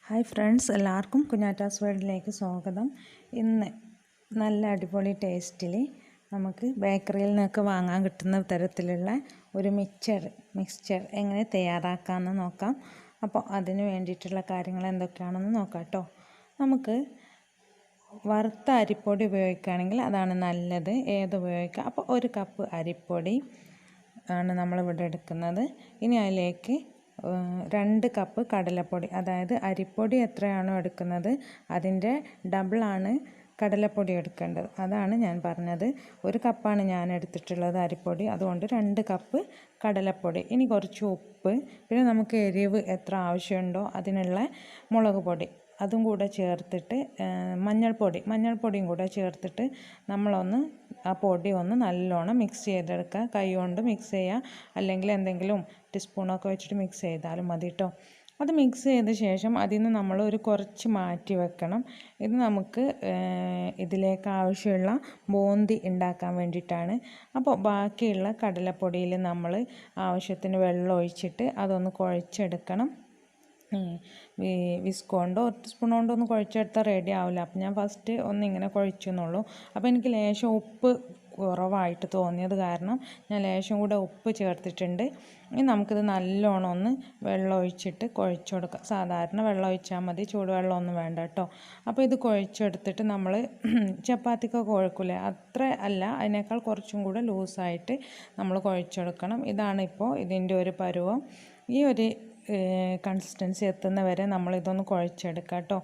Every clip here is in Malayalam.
ഹായ് ഫ്രണ്ട്സ്, എല്ലാവർക്കും കുഞ്ഞാറ്റാസ് വേൾഡിലേക്ക് സ്വാഗതം. ഇന്ന് നല്ല അടിപൊളി ടേസ്റ്റിൽ നമുക്ക് ബേക്കറിയിൽ നിന്നൊക്കെ വാങ്ങാൻ കിട്ടുന്ന തരത്തിലുള്ള ഒരു മിക്സ്ചർ എങ്ങനെ തയ്യാറാക്കാമെന്ന് നോക്കാം. അപ്പോൾ അതിന് വേണ്ടിയിട്ടുള്ള കാര്യങ്ങൾ എന്തൊക്കെയാണെന്ന് നോക്കാം കേട്ടോ. നമുക്ക് വറുത്ത അരിപ്പൊടി ഉപയോഗിക്കുകയാണെങ്കിൽ അതാണ് നല്ലത്. ഉപയോഗിക്കാം. അപ്പോൾ 1 കപ്പ് അരിപ്പൊടി ആണ് നമ്മളിവിടെ എടുക്കുന്നത്. ഇനി അതിലേക്ക് 2 കപ്പ് കടലപ്പൊടി, അതായത് അരിപ്പൊടി എത്രയാണോ എടുക്കുന്നത് അതിൻ്റെ ഡബിളാണ് കടലപ്പൊടി എടുക്കേണ്ടത്. അതാണ് ഞാൻ പറഞ്ഞത്. 1 കപ്പാണ് ഞാൻ എടുത്തിട്ടുള്ളത് അരിപ്പൊടി, അതുകൊണ്ട് 2 കപ്പ് കടലപ്പൊടി. ഇനി കുറച്ച് ഉപ്പ്, പിന്നെ നമുക്ക് എരിവ് എത്ര ആവശ്യമുണ്ടോ അതിനുള്ള മുളക് പൊടി, അതും കൂടെ ചേർത്തിട്ട് മഞ്ഞൾപ്പൊടിയും കൂടെ ചേർത്തിട്ട് നമ്മളൊന്ന് ആ പൊടി ഒന്ന് നല്ലോണം മിക്സ് ചെയ്തെടുക്കുക. കൈ കൊണ്ട് മിക്സ് ചെയ്യുക, അല്ലെങ്കിൽ എന്തെങ്കിലും ടീസ്പൂണൊക്കെ വെച്ചിട്ട് മിക്സ് ചെയ്താലും മതി കേട്ടോ. അത് മിക്സ് ചെയ്ത ശേഷം അതിൽ നിന്ന് നമ്മൾ കുറച്ച് മാറ്റി വെക്കണം. ഇത് നമുക്ക് ഇതിലേക്ക് ആവശ്യമുള്ള ബൂന്തി ഉണ്ടാക്കാൻ വേണ്ടിയിട്ടാണ്. അപ്പോൾ ബാക്കിയുള്ള കടലപ്പൊടിയിൽ നമ്മൾ ആവശ്യത്തിന് വെള്ളം ഒഴിച്ചിട്ട് അതൊന്ന് കുഴച്ചെടുക്കണം. വിസ്ക് കൊണ്ടോ സ്പൂൺ കൊണ്ടോ ഒന്ന് കുഴച്ചെടുത്താൽ റെഡി ആവില്ല. അപ്പം ഞാൻ ഫസ്റ്റ് ഒന്നിങ്ങനെ കുഴച്ചെന്നുള്ളൂ. അപ്പോൾ എനിക്ക് ലേശം ഉപ്പ് കുറവായിട്ട് തോന്നിയത് കാരണം ഞാൻ ലേശം കൂടെ ഉപ്പ് ചേർത്തിട്ടുണ്ട്. ഇനി നമുക്കിത് നല്ലോണം ഒന്ന് വെള്ളം ഒഴിച്ചിട്ട് കുഴച്ച് കൊടുക്കാം. സാധാരണ വെള്ളം ഒഴിച്ചാൽ മതി, ചൂടുവെള്ളമൊന്നും വേണ്ട കേട്ടോ. അപ്പോൾ ഇത് കുഴച്ചെടുത്തിട്ട് നമ്മൾ ചപ്പാത്തിക്കൊക്കെ കുഴക്കില്ലേ, അത്ര അല്ല, അതിനേക്കാൾ കുറച്ചും കൂടെ ലൂസായിട്ട് നമ്മൾ കുഴച്ചെടുക്കണം. ഇതാണിപ്പോൾ ഇതിൻ്റെ ഒരു പരുവം. ഈ ഒരു കൺസിസ്റ്റൻസി എത്തുന്ന വരെ നമ്മളിതൊന്ന് കുഴച്ചെടുക്കാം കേട്ടോ.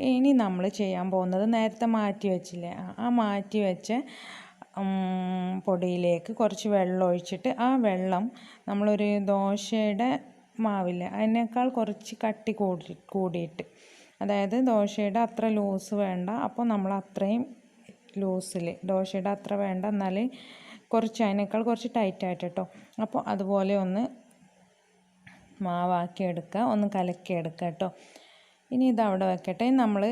ഇനി നമ്മൾ ചെയ്യാൻ പോകുന്നത്, നേരത്തെ മാറ്റി വെച്ചില്ലേ, ആ മാറ്റി വെച്ച പൊടിയിലേക്ക് കുറച്ച് വെള്ളം ഒഴിച്ചിട്ട് ആ വെള്ളം നമ്മളൊരു ദോശയുടെ മാവില്ലേ അതിനേക്കാൾ കുറച്ച് കട്ടി കൂടിയിട്ട്, അതായത് ദോശയുടെ അത്ര ലൂസ് വേണ്ട, അപ്പോൾ നമ്മൾ അത്രയും ലൂസിൽ, ദോശയുടെ അത്ര വേണ്ട, എന്നാൽ അതിനേക്കാൾ കുറച്ച് ടൈറ്റായിട്ട് കേട്ടോ. അപ്പോൾ അതുപോലെ ഒന്ന് മാവാക്കി എടുക്കുക, ഒന്ന് കലക്കിയെടുക്കുക കേട്ടോ. ഇനി ഇതവിടെ വെക്കട്ടെ. നമ്മൾ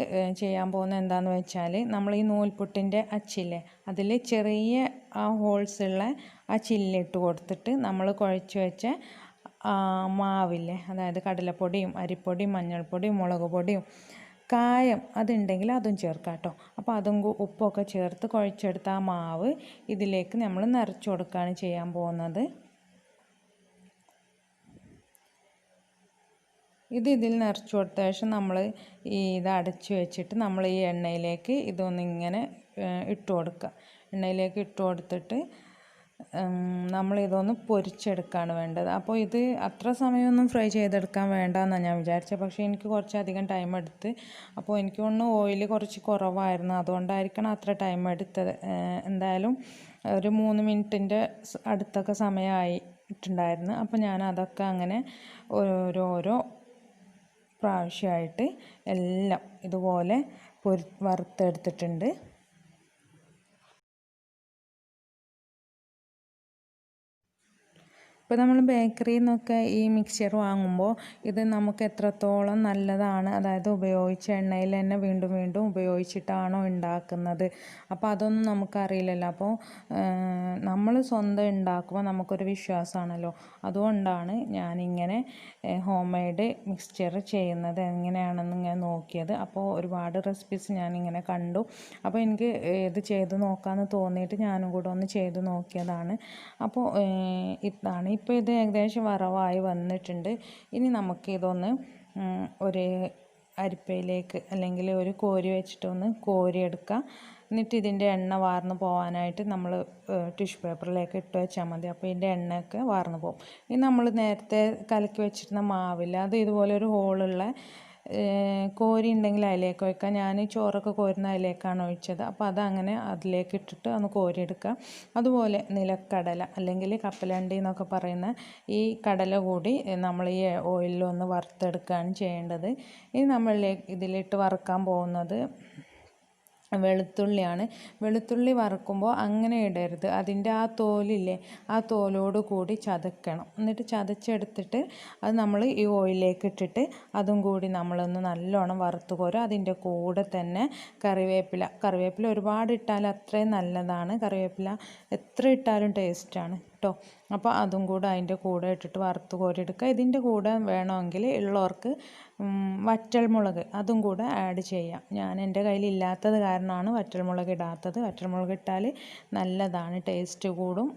ചെയ്യാൻ പോകുന്നത് എന്താണെന്ന് വെച്ചാൽ, നമ്മൾ ഈ നൂൽപുട്ടിൻ്റെ അച്ചില്ലേ, അതിൽ ചെറിയ ആ ഹോൾസുള്ള ആ ചില്ലിട്ട് കൊടുത്തിട്ട് നമ്മൾ കുഴച്ച് വെച്ച മാവില്ലേ, അതായത് കടലപ്പൊടിയും അരിപ്പൊടിയും മഞ്ഞൾപ്പൊടിയും മുളക് പൊടിയും കായം അതുണ്ടെങ്കിൽ അതും ചേർക്കാം കേട്ടോ. അപ്പോൾ അതും ഉപ്പൊക്കെ ചേർത്ത് കുഴച്ചെടുത്ത ആ മാവ് ഇതിലേക്ക് നമ്മൾ നിറച്ച് കൊടുക്കുകയാണ് ചെയ്യാൻ പോകുന്നത്. ഇതിൽ നിറച്ച് കൊടുത്ത ശേഷം നമ്മൾ ഇത് അടച്ച് വെച്ചിട്ട് നമ്മൾ ഈ എണ്ണയിലേക്ക് ഇതൊന്നിങ്ങനെ ഇട്ട് കൊടുക്കുക. എണ്ണയിലേക്ക് ഇട്ട് കൊടുത്തിട്ട് നമ്മളിതൊന്ന് പൊരിച്ചെടുക്കുകയാണ് വേണ്ടത്. അപ്പോൾ ഇത് അത്ര സമയമൊന്നും ഫ്രൈ ചെയ്തെടുക്കാൻ വേണ്ടെന്നാണ് ഞാൻ വിചാരിച്ചത്, പക്ഷേ എനിക്ക് കുറച്ചധികം ടൈം എടുത്ത്. അപ്പോൾ എനിക്ക് തോന്നുന്നു ഓയിൽ കുറച്ച് കുറവായിരുന്നു, അതുകൊണ്ടായിരിക്കണം അത്ര ടൈം എടുത്തത്. എന്തായാലും ഒരു 3 മിനിറ്റിൻ്റെ അടുത്തൊക്കെ സമയമായിട്ടുണ്ടായിരുന്നു. അപ്പോൾ ഞാൻ അതൊക്കെ അങ്ങനെ ഓരോരോ പ്രാവശ്യമായിട്ട് എല്ലാം ഇതുപോലെ വറുത്തെടുത്തിട്ടുണ്ട്. ഇപ്പോൾ നമ്മൾ ബേക്കറിയിൽ നിന്നൊക്കെ ഈ മിക്സ്ചർ വാങ്ങുമ്പോൾ ഇത് നമുക്ക് എത്രത്തോളം നല്ലതാണ്, അതായത് ഉപയോഗിച്ച എണ്ണയിൽ തന്നെ വീണ്ടും വീണ്ടും ഉപയോഗിച്ചിട്ടാണോ ഉണ്ടാക്കുന്നത്, അപ്പോൾ അതൊന്നും നമുക്കറിയില്ലല്ലോ. അപ്പോൾ നമ്മൾ സ്വന്തം ഉണ്ടാക്കുമ്പോൾ നമുക്കൊരു വിശ്വാസമാണല്ലോ. അതുകൊണ്ടാണ് ഞാനിങ്ങനെ ഹോം മെയ്ഡ് മിക്സ്ചർ ചെയ്യുന്നത് എങ്ങനെയാണെന്ന് ഇങ്ങനെ നോക്കിയത്. അപ്പോൾ ഒരുപാട് റെസിപ്പീസ് ഞാനിങ്ങനെ കണ്ടു. അപ്പോൾ എനിക്ക് ഇത് ചെയ്ത് നോക്കാമെന്ന് തോന്നിയിട്ട് ഞാനും കൂടെ ഒന്ന് ചെയ്ത് നോക്കിയതാണ്. അപ്പോൾ ഇതാണ്. ഇപ്പോൾ ഇത് ഏകദേശം വറവായി വന്നിട്ടുണ്ട്. ഇനി നമുക്ക് ഇതൊന്ന് ഒരു അരിപ്പയിലേക്ക് അല്ലെങ്കിൽ ഒരു കോരി വെച്ചിട്ടൊന്ന് കോരിയെടുക്കാം. എന്നിട്ട് ഇതിൻ്റെ എണ്ണ വാർന്ന് പോകാനായിട്ട് നമ്മൾ ടിഷ്യൂ പേപ്പറിലേക്ക് ഇട്ട് വെച്ചാൽ മതി. അപ്പോൾ ഇതിൻ്റെ എണ്ണയൊക്കെ വാർന്ന് പോകും. ഇനി നമ്മൾ നേരത്തെ കലക്കി വെച്ചിരുന്ന മാവില്ല, അത് ഇതുപോലെ ഒരു ഹോളുള്ള കോരി ഉണ്ടെങ്കിൽ അതിലേക്ക് ഒഴിക്കാം. ഞാൻ ചോറൊക്കെ കോരുന്ന അതിലേക്കാണ് ഒഴിച്ചത്. അപ്പോൾ അതങ്ങനെ അതിലേക്ക് ഇട്ടിട്ട് ഒന്ന് കോരിയെടുക്കുക. അതുപോലെ നിലക്കടല അല്ലെങ്കിൽ കപ്പലണ്ടി എന്നൊക്കെ പറയുന്ന ഈ കടല കൂടി നമ്മൾ ഈ ഓയിലൊന്ന് വറുത്തെടുക്കുകയാണ് ചെയ്യേണ്ടത്. ഇനി ഇതിലിട്ട് വറുക്കാൻ പോകുന്നത് വെളുത്തുള്ളിയാണ്. വെളുത്തുള്ളി വറുക്കുമ്പോൾ അങ്ങനെ ഇടരുത്, അതിൻ്റെ ആ തോലില്ലേ, ആ തോലോട് കൂടി ചതക്കണം. എന്നിട്ട് ചതച്ചെടുത്തിട്ട് അത് നമ്മൾ ഈ ഓയിലേക്ക് ഇട്ടിട്ട് അതും കൂടി നമ്മളൊന്ന് നല്ലോണം വറുത്ത് കോരും. അതിൻ്റെ കൂടെ തന്നെ കറിവേപ്പില ഒരുപാട് ഇട്ടാൽ അത്രയും നല്ലതാണ്. കറിവേപ്പില എത്ര ഇട്ടാലും ടേസ്റ്റാണ്. കേട്ടോ. അപ്പോൾ അതും കൂടെ അതിൻ്റെ കൂടെ ഇട്ടിട്ട് വറുത്ത് കോരിയെടുക്കുക. ഇതിൻ്റെ കൂടെ വേണമെങ്കിൽ ഉള്ളവർക്ക് വറ്റൽമുളക് അതും കൂടെ ആഡ് ചെയ്യാം. ഞാൻ എൻ്റെ കയ്യിൽ ഇല്ലാത്തത് കാരണമാണ് വറ്റൽമുളക് ഇടാത്തത്. വറ്റൽമുളക് ഇട്ടാൽ നല്ലതാണ്, ടേസ്റ്റ് കൂടും,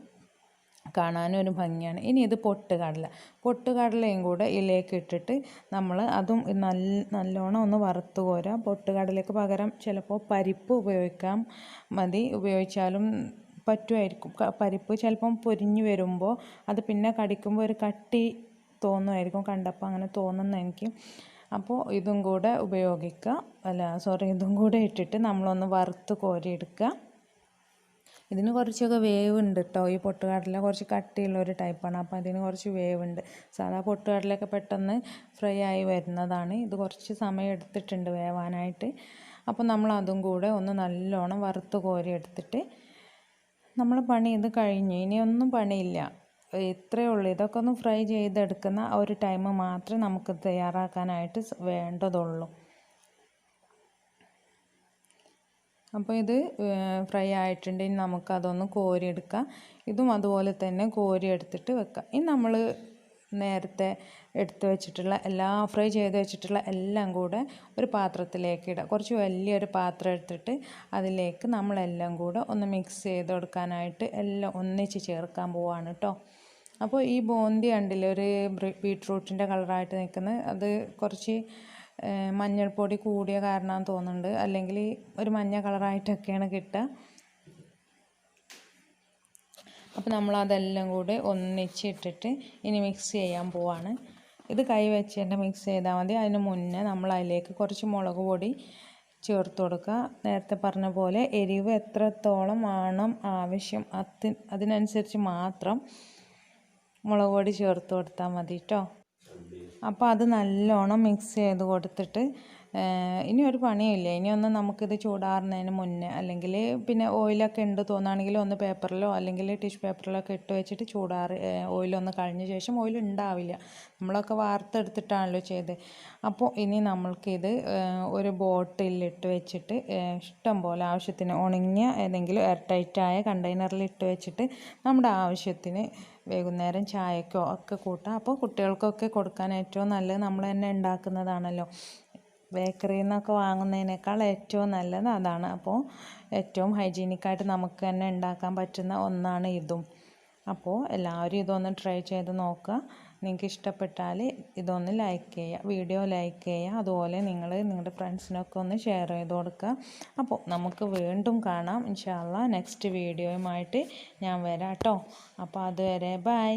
കാണാനും ഒരു ഭംഗിയാണ്. ഇനി ഇത് പൊട്ടുകടലയും കൂടെ ഇതിലേക്ക് ഇട്ടിട്ട് നമ്മൾ അതും നല്ലോണം ഒന്ന് വറുത്ത് കോരാം. പൊട്ടുകടലയ്ക്ക് പകരം ചിലപ്പോൾ പരിപ്പ് ഉപയോഗിക്കാം, ഉപയോഗിച്ചാലും പറ്റുമായിരിക്കും. പരിപ്പ് ചിലപ്പം പൊരിഞ്ഞ് വരുമ്പോൾ അത് പിന്നെ കടിക്കുമ്പോൾ ഒരു കട്ടി തോന്നുമായിരിക്കും, കണ്ടപ്പോൾ അങ്ങനെ തോന്നുന്നു എനിക്ക്. അപ്പോൾ ഇതും കൂടെ ഇതും കൂടെ ഇട്ടിട്ട് നമ്മളൊന്ന് വറുത്ത് കോരിയെടുക്കുക. ഇതിന് കുറച്ചൊക്കെ വേവുണ്ട് കേട്ടോ. ഈ പൊട്ടുകടല കുറച്ച് കട്ടിയുള്ള ഒരു ടൈപ്പാണ്, അപ്പോൾ അതിന് കുറച്ച് വേവുണ്ട്. സാധാ പൊട്ടുകടലയൊക്കെ പെട്ടെന്ന് ഫ്രൈ ആയി വരുന്നതാണ്. ഇത് കുറച്ച് സമയം എടുത്തിട്ടുണ്ട് വേവാനായിട്ട്. അപ്പോൾ നമ്മൾ അതും കൂടെ ഒന്ന് നല്ലോണം വറുത്ത് കോരി എടുത്തിട്ട് നമ്മൾ പണി ഇത് കഴിഞ്ഞ് ഇനിയൊന്നും പണിയില്ല. ഇത്രയേ ഉള്ളൂ. ഇതൊക്കെ ഒന്ന് ഫ്രൈ ചെയ്തെടുക്കുന്ന ഒരു ടൈം മാത്രമേ നമുക്ക് തയ്യാറാക്കാനായിട്ട് വേണ്ടതുള്ളൂ. അപ്പോൾ ഇത് ഫ്രൈ ആയിട്ടുണ്ടെങ്കിൽ നമുക്കതൊന്ന് കോരിയെടുക്കാം. ഇതും അതുപോലെ തന്നെ കോരിയെടുത്തിട്ട് വെക്കാം. ഇനി നമ്മൾ നേരത്തെ എടുത്ത് വെച്ചിട്ടുള്ള ഫ്രൈ ചെയ്ത് വെച്ചിട്ടുള്ള എല്ലാം കൂടെ ഒരു പാത്രത്തിലേക്ക് ഇടാം. കുറച്ച് വലിയൊരു പാത്രം എടുത്തിട്ട് അതിലേക്ക് നമ്മളെല്ലാം കൂടെ ഒന്ന് മിക്സ് ചെയ്ത് കൊടുക്കാനായിട്ട് എല്ലാം ഒന്നിച്ച് ചേർക്കാൻ പോവാണ് കേട്ടോ. അപ്പോൾ ഈ ബൂന്തി കണ്ടില്ലേ, ഒരു ബീട്രൂട്ടിൻ്റെ കളറായിട്ട് നിൽക്കുന്നത്, അത് കുറച്ച് മഞ്ഞൾപ്പൊടി കൂടിയ കാരണമാണെന്ന് തോന്നുന്നുണ്ട്, അല്ലെങ്കിൽ ഒരു മഞ്ഞ കളറായിട്ടൊക്കെയാണ് കിട്ടുക. അപ്പോൾ നമ്മളതെല്ലാം കൂടി ഒന്നിച്ചിട്ടിട്ട് ഇനി മിക്സ് ചെയ്യാൻ പോവാണ്. ഇത് കൈ വെച്ച് തന്നെ മിക്സ് ചെയ്താൽ മതി. അതിന് മുന്നേ നമ്മൾ അതിലേക്ക് കുറച്ച് മുളക് പൊടി ചേർത്ത് കൊടുക്കുക. നേരത്തെ പറഞ്ഞ പോലെ എരിവ് എത്രത്തോളം ആണ് ആവശ്യം അതിനനുസരിച്ച് മാത്രം മുളക് പൊടി ചേർത്ത് കൊടുത്താൽ മതി കേട്ടോ. അപ്പോൾ അത് നല്ലോണം മിക്സ് ചെയ്ത് കൊടുത്തിട്ട് ഇനി ഒരു പണിയില്ല. ഇനിയൊന്ന് നമുക്കിത് ചൂടാറുന്നതിന് മുന്നേ, അല്ലെങ്കിൽ പിന്നെ ഓയിലൊക്കെ ഉണ്ട് തോന്നുകയാണെങ്കിൽ ഒന്ന് പേപ്പറിലോ അല്ലെങ്കിൽ ടിഷ്യൂ പേപ്പറിലോ ഒക്കെ ഇട്ട് വെച്ചിട്ട് ഓയിലൊന്ന് കഴിഞ്ഞ ശേഷം, ഓയിൽ ഉണ്ടാവില്ല, നമ്മളൊക്കെ വാർത്തെടുത്തിട്ടാണല്ലോ ചെയ്തത്. അപ്പോൾ ഇനി നമ്മൾക്കിത് ഒരു ബോട്ടിലിട്ട് വെച്ചിട്ട് ഇഷ്ടം പോലെ ആവശ്യത്തിന് ഉണങ്ങിയ ഏതെങ്കിലും എയർ ടൈറ്റായ കണ്ടെയ്നറിൽ ഇട്ട് വെച്ചിട്ട് നമ്മുടെ ആവശ്യത്തിന് വൈകുന്നേരം ചായക്കോ ഒക്കെ കൂട്ടാം. അപ്പോൾ കുട്ടികൾക്കൊക്കെ കൊടുക്കാൻ ഏറ്റവും നല്ലത് നമ്മൾ തന്നെ ഉണ്ടാക്കുന്നതാണല്ലോ. ബേക്കറിയിൽ നിന്നൊക്കെ വാങ്ങുന്നതിനേക്കാൾ ഏറ്റവും നല്ലത് അതാണ്. അപ്പോൾ ഏറ്റവും ഹൈജീനിക്കായിട്ട് നമുക്ക് തന്നെ ഉണ്ടാക്കാൻ പറ്റുന്ന ഒന്നാണ് ഇതും. അപ്പോൾ എല്ലാവരും ഇതൊന്ന് ട്രൈ ചെയ്ത് നോക്കുക. നിങ്ങൾക്ക് ഇഷ്ടപ്പെട്ടാൽ ഇതൊന്ന് ലൈക്ക് ചെയ്യുക, വീഡിയോ ലൈക്ക് ചെയ്യുക. അതുപോലെ നിങ്ങളുടെ ഫ്രണ്ട്സിനൊക്കെ ഒന്ന് ഷെയർ ചെയ്ത് കൊടുക്കുക. അപ്പോൾ നമുക്ക് വീണ്ടും കാണാം ഇൻഷാ അല്ലാഹ്. നെക്സ്റ്റ് വീഡിയോയുമായിട്ട് ഞാൻ വരാം കേട്ടോ. അപ്പോൾ അതുവരെ ബൈ.